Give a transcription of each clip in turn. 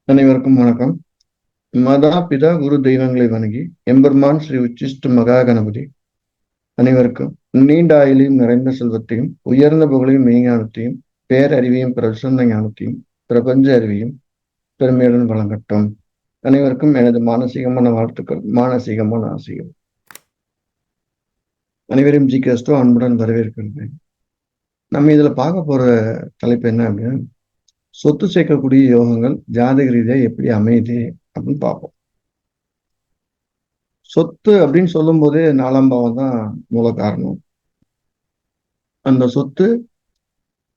அனைவருக்கும் வணக்கம். மாதா பிதா குரு தெய்வங்களை வணங்கி எம்பெருமான் ஸ்ரீ உச்சிஷ்ட மகா கணபதி அனைவருக்கும் நீண்ட ஆயுளையும் நிறைந்த செல்வத்தையும் உயர்ந்த புகழையும் மெய்ஞானத்தையும் பேரறிவையும் பிரசன்ன ஞானத்தையும் பிரபஞ்ச அறிவையும் பெருமையுடன் வழங்கட்டும். அனைவருக்கும் எனது மானசீகமான வாழ்த்துக்கள், மானசீகமான ஆசைகள். அனைவரையும் ஜிகேஸ்டோ அன்புடன் வரவேற்கிறேன். நம்ம இதுல பார்க்க போற தலைப்பு என்ன அப்படின்னா, சொத்து சேர்க்கக்கூடிய யோகங்கள் ஜாதக ரீதியா எப்படி அமையுது அப்படின்னு பார்ப்போம். சொத்து அப்படின்னு சொல்லும் போதே 4ஆம் பாவம் தான் மூல காரணம். அந்த சொத்து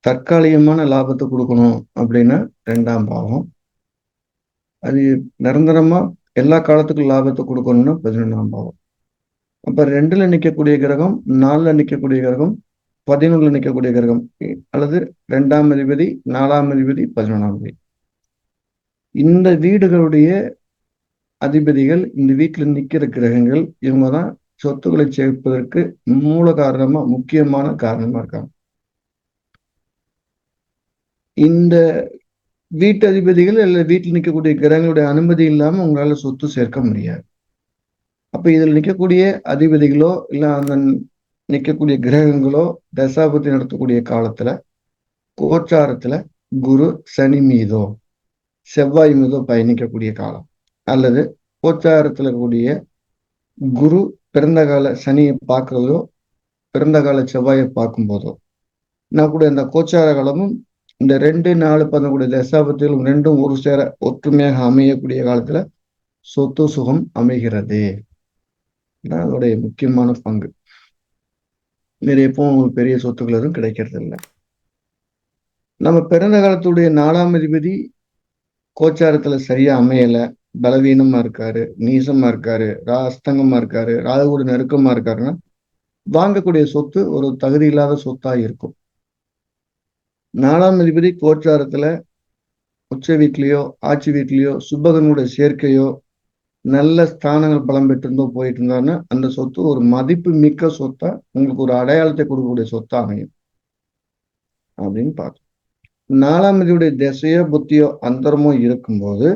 தற்காலிகமான லாபத்தை கொடுக்கணும் அப்படின்னா 2ஆம் பாவம். அது நிரந்தரமா எல்லா காலத்துக்கும் லாபத்தை கொடுக்கணும்னா 11ஆம் பாவம். அப்ப 2ல நிற்கக்கூடிய கிரகம், 4ல நிற்கக்கூடிய கிரகம், 11ல நிற்கக்கூடிய கிரகம், அல்லது 2ஆம் அதிபதி, 4ஆம் அதிபதி, 11ஆம் அதிபதி, இந்த வீடுகளுடைய அதிபதிகள், இந்த வீட்டில் நிற்கிற கிரகங்கள், இவங்க தான் சொத்துக்களை சேர்ப்பதற்கு மூல காரணமா, முக்கியமான காரணமா இருக்காங்க. இந்த வீட்டு அதிபதிகள் அல்லது வீட்டில் நிற்கக்கூடிய கிரகங்களுடைய அனுமதி இல்லாம உங்களால சொத்து சேர்க்க முடியாது. அப்ப இதில் நிற்கக்கூடிய அதிபதிகளோ இல்ல அந்த நிற்கக்கூடிய கிரகங்களோ தசாபுத்தி நடத்தக்கூடிய காலத்துல கோச்சாரத்துல குரு சனி மீதோ செவ்வாய் மீதோ பயணிக்கக்கூடிய காலம், அல்லது கோச்சாரத்துல கூடிய குரு பிறந்த கால சனியை பார்க்கிறதோ பிறந்த கால செவ்வாயை பார்க்கும் போதோ, நான் கூட இந்த கோச்சார காலமும் இந்த 2, 4 பண்ணக்கூடிய தசாபத்திலும் ரெண்டும் ஒரு சேர ஒற்றுமையாக அமையக்கூடிய காலத்துல சொத்து சுகம் அமைகிறது. அதோடைய முக்கியமான பங்கு. நிறைய உங்களுக்கு பெரிய சொத்துக்கள் எதுவும் கிடைக்கிறது இல்லை. நம்ம பிறந்த காலத்துடைய 4ஆம் அதிபதி கோச்சாரத்துல சரியா அமையல, பலவீனமா இருக்காரு, நீசமா இருக்காரு, அஸ்தங்கமா இருக்காரு, ராகுவோட நெருக்கமா இருக்காருன்னா வாங்கக்கூடிய சொத்து ஒரு தகுதி இல்லாத சொத்தா இருக்கும். 4ஆம் அதிபதி கோச்சாரத்துல உச்ச வீட்லயோ ஆட்சி வீட்லயோ சுபகனுடைய சேர்க்கையோ நல்ல ஸ்தானங்கள் பலம் பெற்றிருந்தோ போயிட்டு இருந்தாருன்னா அந்த சொத்து ஒரு மதிப்பு மிக்க சொத்தா, உங்களுக்கு ஒரு அடையாளத்தை கொடுக்கக்கூடிய சொத்தா அமையும் அப்படின்னு பார்த்தோம். 4ஆம் அதிபதியுடைய திசையோ புத்தியோ அந்தரமோ இருக்கும்போது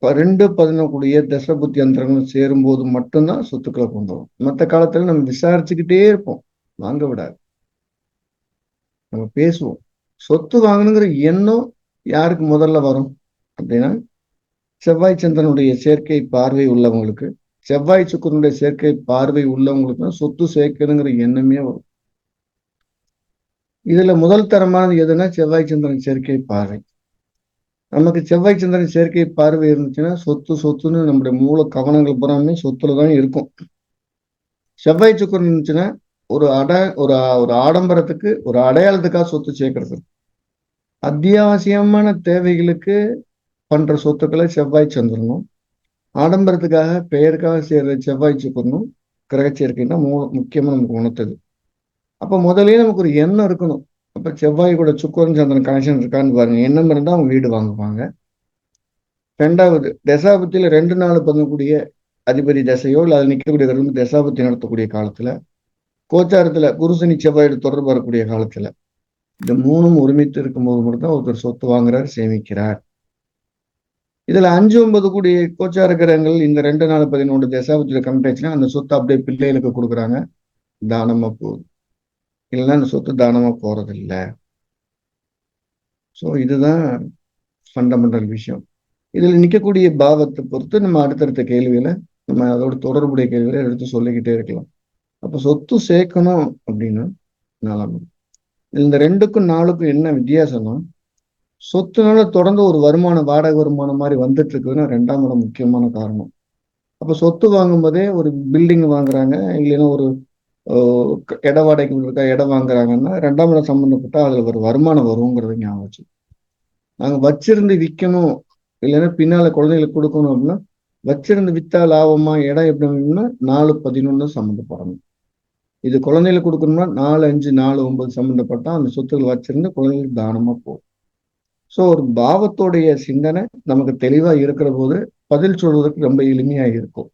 2, 11 தசை புத்தி அந்தரங்களும் சேரும்போது மட்டும்தான் சொத்துக்களை கொண்டு வரும். மற்ற காலத்துல நம்ம விசாரிச்சுக்கிட்டே இருப்போம், வாங்க விடாது. நம்ம பேசுவோம். சொத்து வாங்கணுங்கிற எண்ணம் யாருக்கு முதல்ல வரும் அப்படின்னா, செவ்வாய் சந்திரனுடைய சேர்க்கை பார்வை உள்ளவங்களுக்கு, செவ்வாய் சுக்கிரனுடைய சேர்க்கை பார்வை உள்ளவங்களுக்கு தான் சொத்து சேர்க்கணுங்கிற எண்ணமே வரும். இதுல முதல் தரமானது எதுனா செவ்வாய் சந்திரன் சேர்க்கை பார்வை. நமக்கு செவ்வாய் சந்திரன் சேர்க்கை பார்வை இருந்துச்சுன்னா சொத்து சொத்துன்னு நம்முடைய மூல கவனங்கள் புறாமே சொத்துல தான் இருக்கும். செவ்வாய் சுக்கிரன் இருந்துச்சுன்னா ஒரு ஒரு ஆடம்பரத்துக்கு ஒரு அடையாளத்துக்காக சொத்து சேர்க்கறது, அத்தியாவசியமான தேவைகளுக்கு பண்ற சொத்துக்களை செவ்வாய் சந்திரனும், ஆடம்பரத்துக்காக பெயருக்காக சேர்ற செவ்வாய் சுக்கிரனும் கிரக சேர்க்கைன்னா முக்கியமா நமக்கு உணர்த்தது. அப்ப முதலே நமக்கு ஒரு எண்ணம் இருக்கணும். அப்ப செவ்வாய் கூட சுக்கிரன் சந்திரன் கனெக்ஷன் இருக்கான்னு பாருங்க. எண்ணம் இருந்தா அவங்க வீடு வாங்குவாங்க. 2வது தசாபத்தியில 2, 4 பண்ணக்கூடிய அதிபதி தசையோ இல்ல அது நிற்கக்கூடிய தசாபத்தி நடத்தக்கூடிய காலத்துல, கோச்சாரத்துல குருசனி செவ்வாயோட தொடர்பு வரக்கூடிய காலத்துல, இந்த 3ம் ஒருமித்து இருக்கும்போது மட்டும்தான் ஒருத்தர் சொத்து வாங்குறார், சேமிக்கிறார். இதுல 5, 9 கூடிய கோச்சார கிரகங்கள் இந்த 2, 4, 11 தசாபத்தியில கனெக்ட் ஆச்சுன்னா அந்த சொத்து அப்படியே பிள்ளைகளுக்கு கொடுக்குறாங்க, தானமா போகுது. இல்லைன்னா அந்த சொத்து தானமா போறது இல்லை. ஸோ இதுதான் ஃபண்டமெண்டல் விஷயம். இதுல நிற்கக்கூடிய பாவத்தை பொறுத்து நம்ம அடுத்தடுத்த கேள்விகளை நம்ம அதோட தொடர்புடைய கேள்விகளை எடுத்து சொல்லிக்கிட்டே இருக்கலாம். அப்ப சொத்து சேர்க்கணும் அப்படின்னா 4ஆம் இடம். இந்த 2க்கும் 4க்கும் என்ன வித்தியாசம்னா, சொத்துனால தொடர்ந்து ஒரு வருமானம், வாடகை வருமானம் மாதிரி வந்துட்டு இருக்குதுன்னா 2ஆம் இடம் முக்கியமான காரணம். அப்ப சொத்து வாங்கும் போதே ஒரு பில்டிங் வாங்குறாங்க, இல்லைன்னா ஒரு இட வாடகைக்கு இருக்கா இடம் வாங்குறாங்கன்னா 2ஆம் இடம் சம்பந்தப்பட்டா அதுல ஒரு வருமானம் வருங்கிறது ஞாபகம் வச்சு. நாங்க வச்சிருந்து விற்கணும், இல்லைன்னா பின்னால குழந்தைகளுக்கு கொடுக்கணும் அப்படின்னா வச்சிருந்து வித்தா லாபமா, இடம் எப்படி வேணும்னா 4, 11 சம்மந்தப்படணும். இது குழந்தைகளுக்கு கொடுக்கணும்னா 4, 5, 4, 9 சம்மந்தப்பட்டா அந்த சொத்துக்கள் வச்சிருந்து குழந்தைகளுக்கு தானமா போகும். ஸோ ஒரு பாவத்தோடைய சிந்தனை நமக்கு தெளிவா இருக்கிற போது பதில் சொல்வதற்கு ரொம்ப எளிமையா இருக்கும்.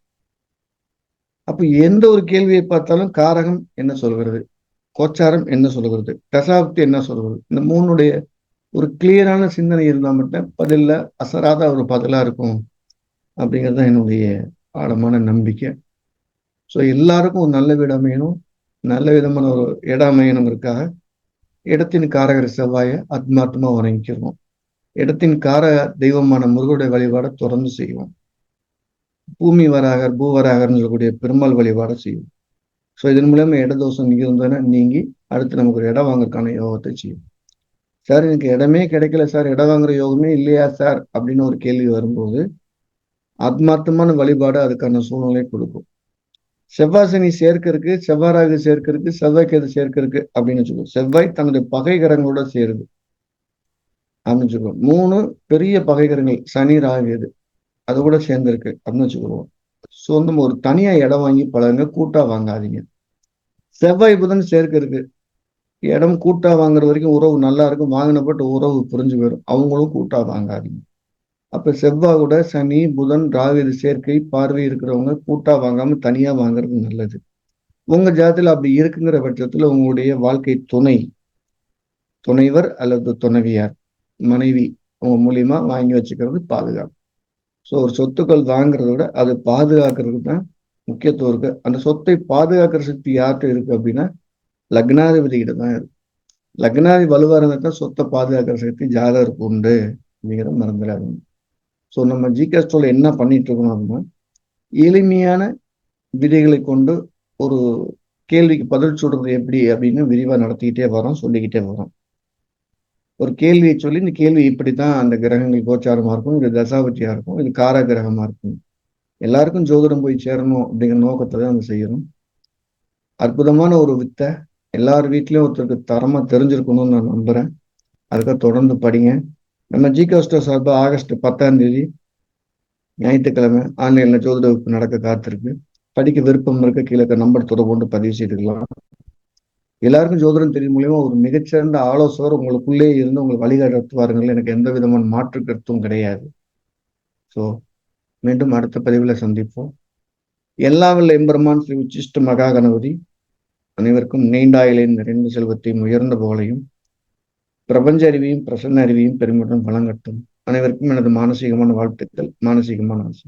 அப்ப எந்த ஒரு கேள்வியை பார்த்தாலும் காரகம் என்ன சொல்கிறது, கோச்சாரம் என்ன சொல்கிறது, தசாப்தி என்ன சொல்கிறது, இந்த 3 ஒரு கிளியரான சிந்தனை இருந்தால் மட்டும் பதில்ல அசராத ஒரு பதிலா இருக்கும் அப்படிங்கிறது தான் என்னுடைய ஆழமான நம்பிக்கை. ஸோ எல்லாருக்கும் ஒரு நல்ல வீடு அமையணும், நல்ல விதமான ஒரு இடம் அமையணுங்கிறதுக்காக இடத்தின் காரகர் செவ்வாயை ஆத்மார்த்தமா வணங்கிக்கிறோம். இடத்தின் கார தெய்வமான முருகனுடைய வழிபாடை தொடர்ந்து செய்வோம். பூமி வராகர் பூவராகர்னு சொல்லக்கூடிய பெருமாள் வழிபாடை செய்வோம். ஸோ இதன் மூலமா இடதோஷம் இருந்ததுன்னா நீங்கி அடுத்து நமக்கு ஒரு இடம் வாங்குறதுக்கான யோகத்தை செய்யும். சார் எனக்கு இடமே கிடைக்கல சார், இடம் வாங்குற யோகமே இல்லையா சார் அப்படின்னு ஒரு கேள்வி வரும்போது ஆத்மார்த்தமான வழிபாடு அதுக்கான சூழ்நிலை கொடுக்கும். செவ்வாய் சனி சேர்க்கறதுக்கு, செவ்வாறாக சேர்க்கறதுக்கு, செவ்வாய்க்கு எது சேர்க்கறதுக்கு அப்படின்னு வச்சுக்கோ. செவ்வாய் தன்னுடைய பகை கிரகங்களோட சேருது அப்படின்னு வச்சுக்கோ. 3 பெரிய பகை கிரகங்கள் சனி ராகு எது அது கூட சேர்ந்திருக்கு அப்படின்னு வச்சுக்கிடுவோம். ஸோ நம்ம ஒரு தனியா இடம் வாங்கி பழகுங்க, கூட்டா வாங்காதீங்க. செவ்வாய் புதன் சேர்க்கை இருக்கு, இடம் கூட்டா வாங்குற வரைக்கும் உறவு நல்லா இருக்கும், வாங்கினப்பட்டு உறவு புரிஞ்சு போயிடும், அவங்களும் கூட்டா வாங்காதீங்க. அப்ப செவ்வாய் கூட சனி புதன் ராகு இது சேர்க்கை பார்வை இருக்கிறவங்க கூட்டா வாங்காம தனியா வாங்குறது நல்லது. உங்க ஜாதத்துல அப்படி இருக்குங்கிற பட்சத்துல உங்களுடைய வாழ்க்கை துணைவர் அல்லது துணைவியார் மனைவி உங்க மூலியமா வாங்கி வச்சுக்கிறது பாதுகாப்பு. ஸோ ஒரு சொத்துக்கள் வாங்குறத விட அதை பாதுகாக்கிறதுக்கு தான் முக்கியத்துவம் இருக்கு. அந்த சொத்தை பாதுகாக்கிற சக்தி யார்கிட்ட இருக்கு அப்படின்னா லக்னாதிபதி கிட்ட தான் இருக்கு. லக்னாதிபதி வலுவா இருந்தால் தான் சொத்தை பாதுகாக்கிற சக்தி ஜாதகருக்கு உண்டு அப்படிங்கிற மறந்துடாதீங்க. ஸோ நம்ம ஜிகேஸ்டோல என்ன பண்ணிட்டு இருக்கோம் அப்படின்னா எளிமையான விதைகளை கொண்டு ஒரு கேள்விக்கு பதில் சொல்றது எப்படி அப்படின்னு விரிவா நடத்திக்கிட்டே வரோம், சொல்லிக்கிட்டே வரோம். ஒரு கேள்வியை சொல்லி இந்த கேள்வி இப்படித்தான் அந்த கிரகங்கள் கோச்சாரமா இருக்கும், இது தசாபத்தியா இருக்கும், இது கார கிரகமா இருக்கும், எல்லாருக்கும் ஜோதிடம் போய் சேரணும் அப்படிங்கிற நோக்கத்தை தான் நம்ம செய்யணும். அற்புதமான ஒரு வித்தை எல்லார் வீட்லயும் ஒருத்தருக்கு தரமா தெரிஞ்சிருக்கணும்னு நான் நம்புறேன். அதுக்காக தொடர்ந்து படிங்க. நம்ம ஜிகேஸ்டோ சார்பா ஆகஸ்ட் 10ஆம் தேதி ஞாயிற்றுக்கிழமை ஆன்லைன்ல ஜோதிட வகுப்பு நடக்க காத்திருக்கு. படிக்க விருப்பம் இருக்க கீழே நம்பர் தொடர்பு கொண்டு பதிவு செய்துக்கலாம். எல்லாருக்கும் ஜோதிடம் தெரியும் மூலியமா ஒரு மிகச்சிறந்த ஆலோசகர் உங்களுக்குள்ளே இருந்து உங்களுக்கு வழிகாட்டுவாருங்கள், எனக்கு எந்த விதமான மாற்று கருத்தும் கிடையாது. ஸோ மீண்டும் அடுத்த பதிவில் சந்திப்போம். எல்லா வல்ல எம்பெருமான் ஸ்ரீ உச்சிஷ்ட மகா கணபதி அனைவருக்கும் நீண்டாயிலின் நிறைந்த செல்வத்தையும் உயர்ந்த புகழையும் பிரபஞ்ச அறிவியும் பிரசன்ன அறிவியும் பெருமிடம் வழங்கட்டும். அனைவருக்கும் எனது மானசீகமான வாழ்த்துக்கள், மானசீகமான ஆசை.